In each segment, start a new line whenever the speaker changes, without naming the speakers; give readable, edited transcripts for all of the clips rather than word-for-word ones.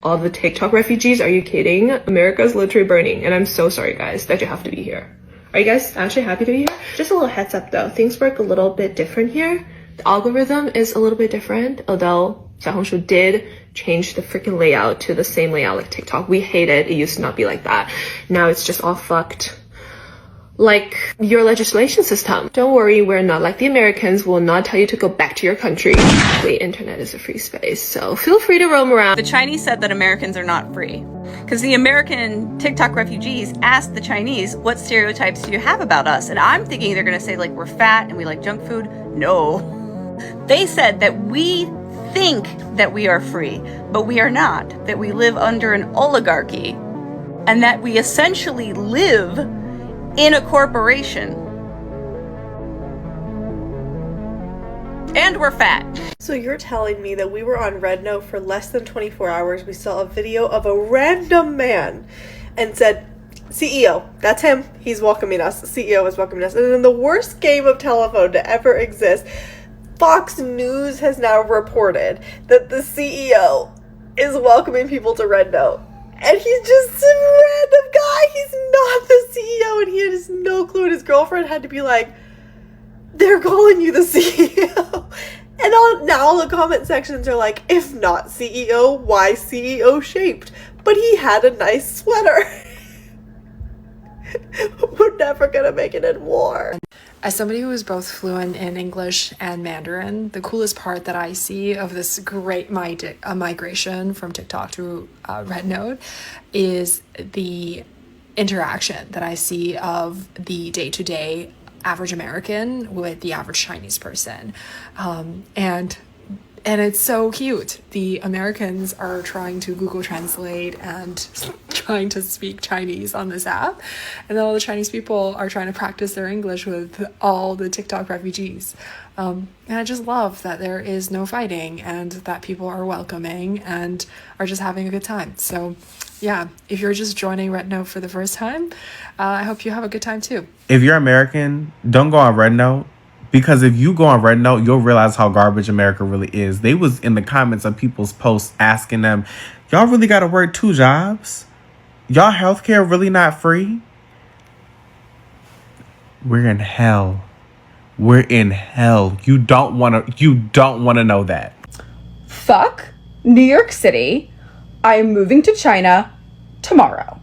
All the TikTok refugees, are you kidding? America's literally burning, and I'm so sorry guys that you have to be here. Are you guys actually happy to be here? Just a little heads up though, things work a little bit different here. The algorithm is a little bit different, although Xiaohongshu did change the freaking layout to the same layout like TikTok. We hate it. It used to not be like that. Now it's just all fucked. Like your legislation system. Don't worry, we're not like the Americans. We'll not tell you to go back to your country. The internet is a free space, so feel free to roam around.
The Chinese said that Americans are not free. Because the American TikTok refugees asked the Chinese, what stereotypes do you have about us? And I'm thinking they're gonna say like we're fat and we like junk food. No. They said that we think that we are free, but we are not. That we live under an oligarchy and that we essentially live in a corporation. And we're fat.
So you're telling me that we were on Rednote for less than 24 hours, we saw a video of a random man and said, CEO, that's him, he's welcoming us, the CEO is welcoming us. And in the worst game of telephone to ever exist, Fox News has now reported that the CEO is welcoming people to Rednote. And he's just some random guy. He's not the CEO, and he has no clue. And his girlfriend had to be like, they're calling you the CEO. And now the comment sections are like, if not CEO, why CEO shaped? But he had a nice sweater. We're never gonna make it in war.
As somebody who is both fluent in English and Mandarin, the coolest part that I see of this great migration from TikTok to Rednote is the interaction that I see of the day-to-day average American with the average Chinese person. And it's so cute. The Americans are trying to Google Translate and trying to speak Chinese on this app. And then all the Chinese people are trying to practice their English with all the TikTok refugees. And I just love that there is no fighting and that people are welcoming and are just having a good time. So yeah, if you're just joining Rednote for the first time, I hope you have a good time too.
If you're American, don't go on Rednote. Because if you go on Rednote, you'll realize how garbage America really is. They was in the comments of people's posts asking them, y'all really got to work 2 jobs? Y'all healthcare really not free? We're in hell. We're in hell. You don't want to know that.
Fuck New York City. I am moving to China tomorrow.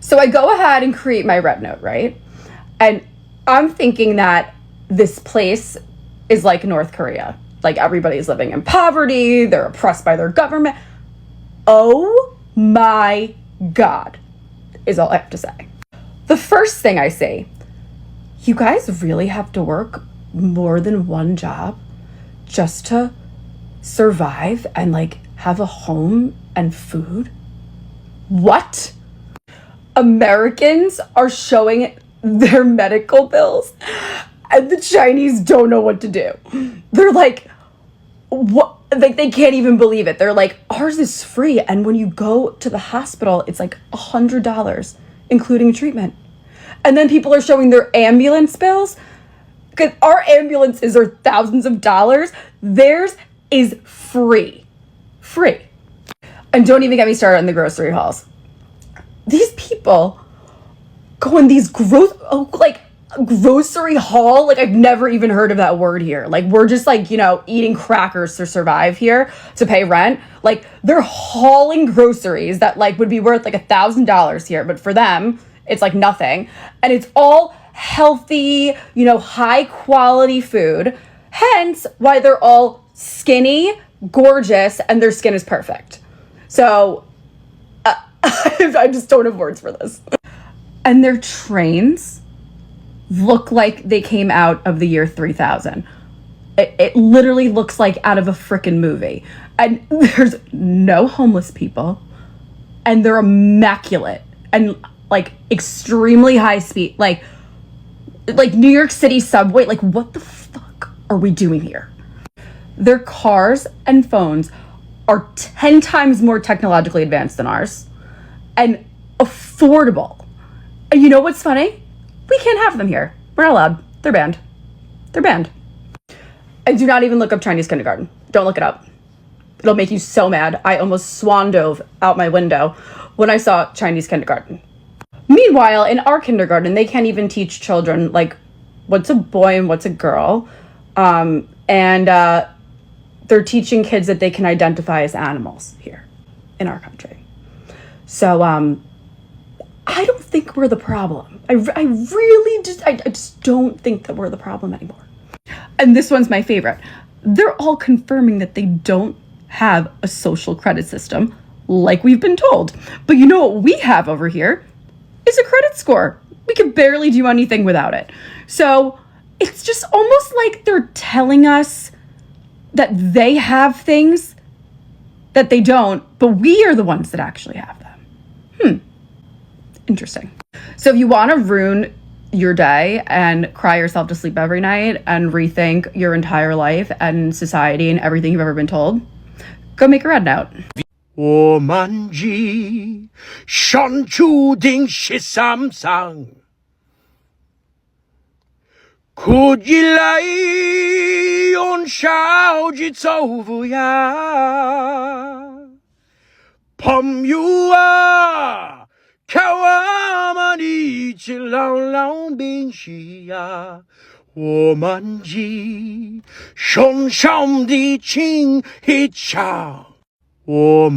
So I go ahead and create my Rednote, right? And I'm thinking that this place is like North Korea. Like everybody's living in poverty. They're oppressed by their government. Oh my God, is all I have to say. The first thing I say, you guys really have to work more than 1 job just to survive and like have a home and food? What? Americans are showing their medical bills and the Chinese don't know what to do. They're like, what? Like they can't even believe it. They're like, ours is free. And when you go to the hospital, it's like $100, including treatment. And then people are showing their ambulance bills. Because our ambulances are thousands of dollars. Theirs is free. Free. And don't even get me started on the grocery hauls. These people go in these grocery haul, like I've never even heard of that word here. Like we're just like, eating crackers to survive here, to pay rent. Like they're hauling groceries that like would be worth like $1,000 here, but for them it's like nothing. And it's all healthy, high quality food. Hence why they're all skinny, gorgeous, and their skin is perfect. So I just don't have words for this. And their trains look like they came out of the year 3000. It literally looks like out of a frickin' movie. And there's no homeless people. And they're immaculate. And like extremely high speed. Like New York City subway. Like what the fuck are we doing here? Their cars and phones are 10 times more technologically advanced than ours. And affordable. And you know what's funny? We can't have them here. We're not allowed. They're banned. They're banned. And do not even look up Chinese kindergarten. Don't look it up. It'll make you so mad. I almost swan dove out my window when I saw Chinese kindergarten. Meanwhile, in our kindergarten, they can't even teach children, like, what's a boy and what's a girl. They're teaching kids that they can identify as animals here in our country. So, I don't think we're the problem. I really just don't think that we're the problem anymore. And this one's my favorite. They're all confirming that they don't have a social credit system like we've been told. But you know what we have over here is a credit score. We can barely do anything without it. So it's just almost like they're telling us that they have things that they don't, but we are the ones that actually have them. Interesting. So if you want to ruin your day and cry yourself to sleep every night and rethink your entire life and society and everything you've ever been told, go make a Rednote.
我们之相注定是三生，哭以来用笑去走不呀，朋友啊，看我们一起朗朗并起呀，我们之胸上的情一场，我。